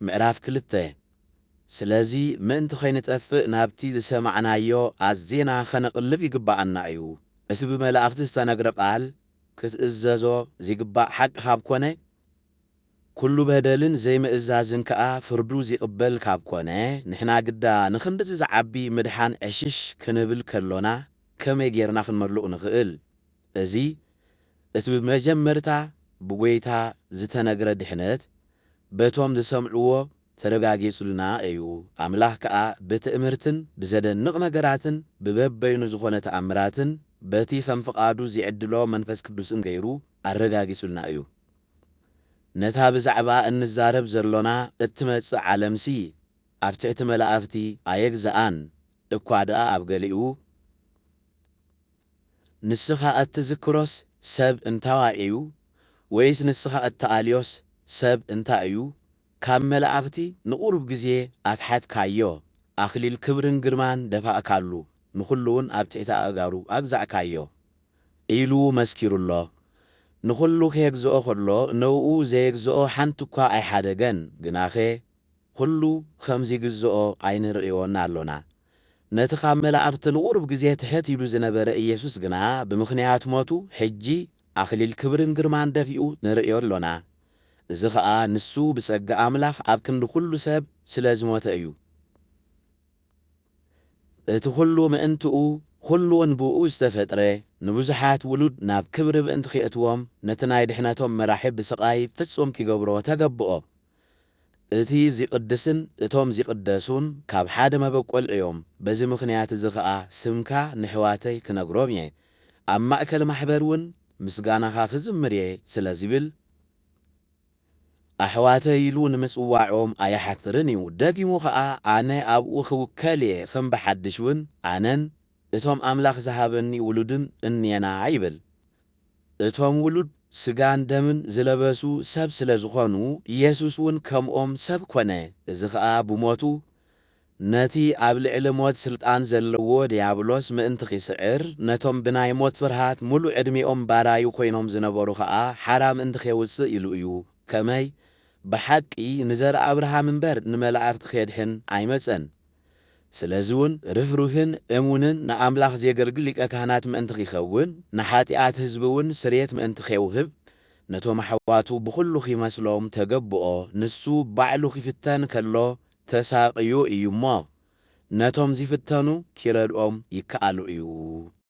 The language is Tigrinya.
ምዕራፍ 2 ስለዚ ምእንቲ ኸይንጠፍእ ናብቲ ዝሰማዕናዮ ኣዝና ኸነቕልብ ይግባአና እዩ እቲ ብመላእኽቲ ዝተነግረ ቃል ክትእዘዞ ዝግባእ ሓቂ ካብ ኮነ ኩሉ በደልን ዘይምእዛዝን ከኣ ፍርዱ ዝቕበል ካብ ኮነ ንሕና ግዳ ንኽንድዚ ዝዓቢ ምድሓን ዕሽሽ ክንብል ከሎና ከመይ ጌርና ክንመልኡ ንኽእል እዚ እቲ ብመጀመርታ ብጐይታ ዝተነግረ ድሕነት በቶም ዝሰምዕዎ ተረጋጊጹልና እዩ ኣምላኽ ከኣ ብትእምርትን ብዘደንቕ ነገራትን ብበበይኑ ዝኾነ ተኣምራትን በቲ ከም ፍቓዱ ዝዕድሎ መንፈስ ቅዱስን ገይሩ ኣረጋጊጹልና እዩ ነታ ብዛዕባ እንዛረብ ዘሎና እትመጽእ ዓለምሲ ኣብ ትሕቲ መላእኽቲ ኣየግዛኣን እኳ ደኣ ኣብ ገሊኡ ንስኻ እትዝክሮስ ሰብ እንታዋዒዩ ወይስ ንስኻ እተኣልዮስ ሰብ እንታይ እዩ ካብ መላእኽቲ ንቑሩብ ግዜ ኣትሓትካዮ ኣኽሊል ክብርን ግርማን ደፋእካሉ ንኹሉውን ኣብ ትሕቲ ኣእጋሩ ኣግዛዕካዮ ኢሉ መስኪሩሎ ንኹሉ ከየግዝኦ ከሎ ነውኡ ዘየግዝኦ ሓንቲ እኳ ኣይሓደገን ግናኸ ኩሉ ከምዚ ግዝኦ ኣይንርእዮና ኣሎና ነቲ ካብ መላእኽቲ ንቑሩብ ግዜ ትሕት ኢሉ ዝነበረ ኢየሱስ ግና ብምኽንያት ሞቱ ሕጂ ኣኽሊል ክብርን ግርማን ደፊኡ ንርእዮ ኣሎና እዚ ኸኣ ንሱ ብጸጋ ኣምላኽ ኣብ ክንዲ ኩሉ ሰብ ስለ ዝሞተ እዩ እቲ ኩሉ ምእንትኡ ኩሉውን ብኡ ዝተፈጥረ ንብዙሓት ውሉድ ናብ ክብሪ ብእንቲ ኽእትዎም ነቲ ናይ ድሕነቶም መራሒብ ብስቓይ ፍጹም ኪገብሮ ተገብኦ እቲ ዚቕድስን እቶም ዚቕደሱን ካብ ሓደ መበቈል እዮም በዚ ምኽንያት እዚ ኸኣ ስምካ ንሕዋተይ ክነግሮም እየ ኣብ ማእከል ማሕበር እውን ምስጋናኻ ክዝምር እየ ስለ ዝብል ኣሕዋተይ ኢሉ ንምጽዋዖም ኣየሓትርን እዩ ደጊሙ ኸኣ ኣነ ኣብኡ ክውከል እየ ከም ብሓድሽ እውን ኣነን እቶም ኣምላኽ ዝሃበኒ ውሉድን እንየና ይብል እቶም ውሉድ ስጋን ደምን ዝለበሱ ሰብ ስለ ዝኾኑ ኢየሱስ እውን ከምኦም ሰብ ኮነ እዚ ኸኣ ብሞቱ ነቲ ኣብ ልዕሊ ሞት ስልጣን ዘለዎ ዲያብሎስ ምእንቲ ኺስዕር ነቶም ብናይ ሞት ፍርሃት ሙሉእ ዕድሚኦም ባራዩ ኮይኖም ዝነበሩ ኸኣ ሓራም ምእንቲ ኸየውፅእ ኢሉ እዩ ከመይ ብሓቂ ንዘር ኣብርሃም እምበር ንመላእኽቲ ኸድሕን ኣይመፀን ስለዚ እውን ርህሩህን እሙንን ንኣምላኽ ዘገልግል ሊቀ ካህናት ምእንቲ ኺኸውን ንሓጢኣት ህዝቢ እውን ስርየት ምእንቲ ኸውህብ ነቶም ኣሕዋቱ ብኹሉ ኺመስሎም ተገብኦ ንሱ ባዕሉ ኺፍተን ከሎ ተሳቕዩ እዩ እሞ ነቶም ዚፍተኑ ኪረድኦም ይከኣሉ እዩ